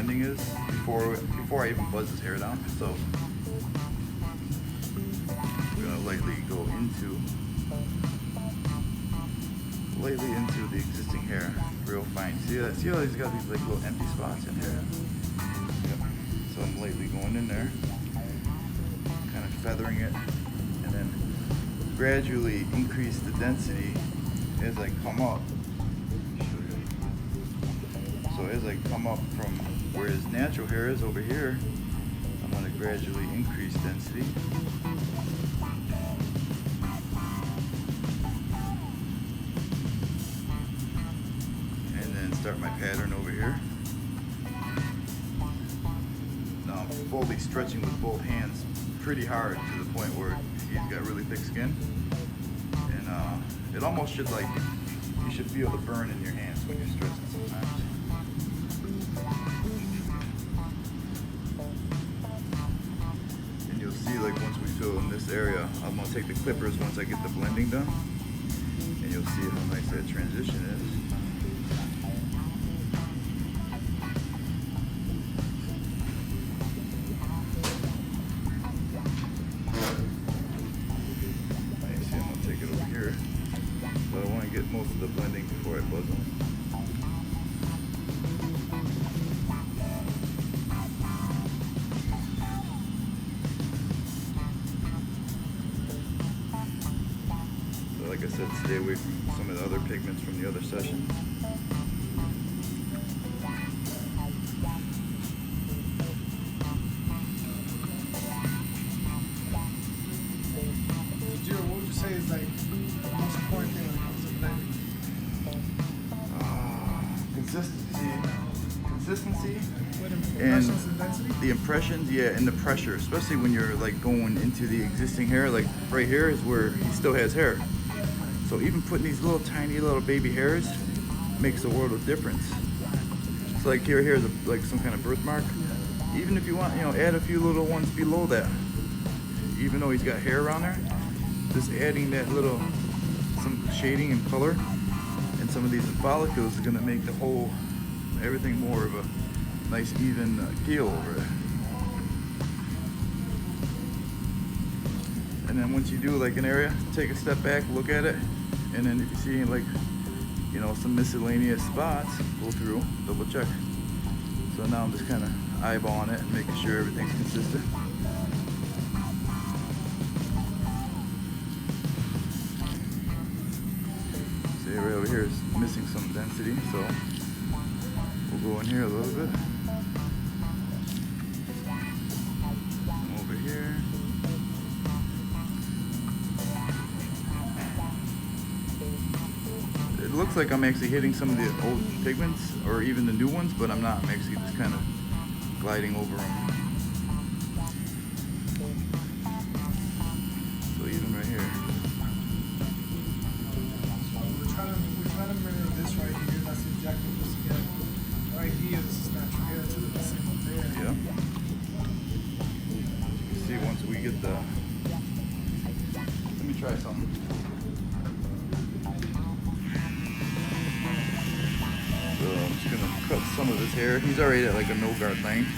blending is before I even buzz his hair down. So I'm gonna lightly go into the existing hair, real fine. See how he's got these like little empty spots in here? Yep. So I'm lightly going in there, kind of feathering it, and then gradually increase the density as I come up. So as I come up from where his natural hair is over here, I'm going to gradually increase density. And then start my pattern over here. Now I'm fully stretching with both hands pretty hard to the point where he's got really thick skin. And it almost should, like, you should feel the burn in your hands when you're stretching sometimes. And you'll see, like, once we fill in this area, I'm gonna take the clippers once I get the blending done, and you'll see how nice that transition is. But I want to get most of the blending before I buzz them. So like I said, stay away from some of the other pigments from the other session. What would you say is like the most important thing when it comes to blending? Consistency, What, and impressions and density? the impressions, yeah, and the pressure, especially when you're like going into the existing hair. Like right here is where he still has hair, so even putting these little tiny little baby hairs makes a world of difference. It's like here's like some kind of birthmark. Even if you want, add a few little ones below that. Even though he's got hair around there, just adding that little, some shading and color and some of these follicles is going to make everything more of a nice even peel over it. And then once you do like an area, take a step back, look at it, and then if you see like, some miscellaneous spots, go through, double check. So now I'm just kind of eyeballing it and making sure everything's consistent. Right over here is missing some density, so we'll go in here a little bit. Over here. It looks like I'm actually hitting some of the old pigments or even the new ones, but I'm not. I'm actually just kind of gliding over them. So even right here. This right here, that's exactly what's together. Right here, this is natural hair too. The same up there. Yeah. You see, once we get the. Let me try something. So I'm just gonna cut some of his hair. He's already at like a no guard length,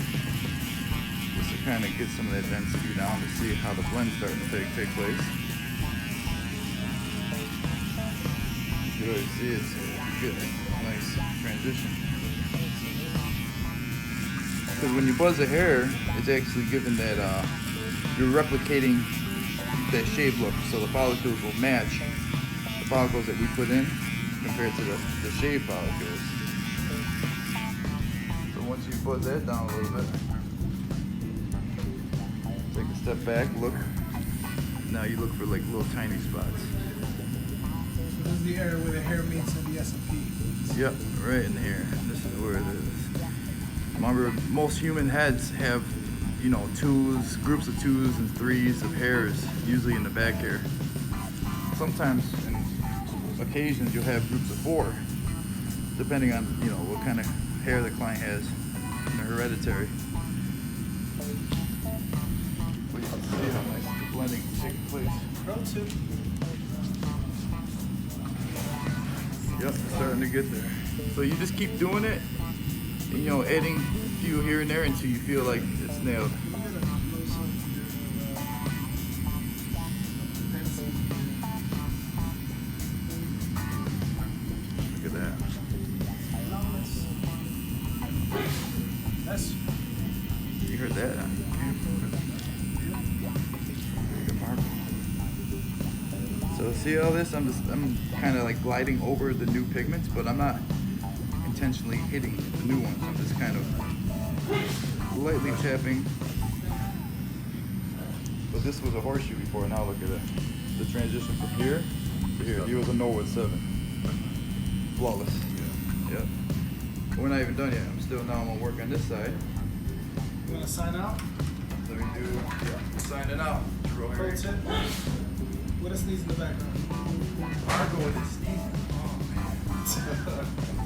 just to kind of get some of that density down to see how the blend's starting to take place. You can really see it's getting a nice transition. Because when you buzz the hair, it's actually giving that, you're replicating that shave look. So the follicles will match the follicles that we put in compared to the shave follicles. So once you buzz that down a little bit, take a step back, look. Now you look for like little tiny spots. This is the area where the hair meets in the S&P. Yep, right in here. This is where it is. Remember, most human heads have, groups of 2s and 3s of hairs, usually in the back hair. Sometimes, in occasions, you'll have groups of 4, depending on, what kind of hair the client has in their hereditary. But you can see how nice the blending is taking place. Pro tip. Yep, it's starting to get there. So you just keep doing it, you know, adding a few here and there until you feel like it's nailed. Look at that. You heard that? Huh? So see all this? I'm kind of like gliding over the new pigments, but I'm not intentionally hitting the new ones. I'm just kind of lightly tapping. But this was a horseshoe before. Now look at it. The transition from here to here. He was a Norwood 7. Flawless. Yep. But we're not even done yet. Now I'm gonna work on this side. You wanna sign out? Let me do, yeah, signing out. Pro tip. What is sneezing in the background? I'll go with it sneezing. Oh man.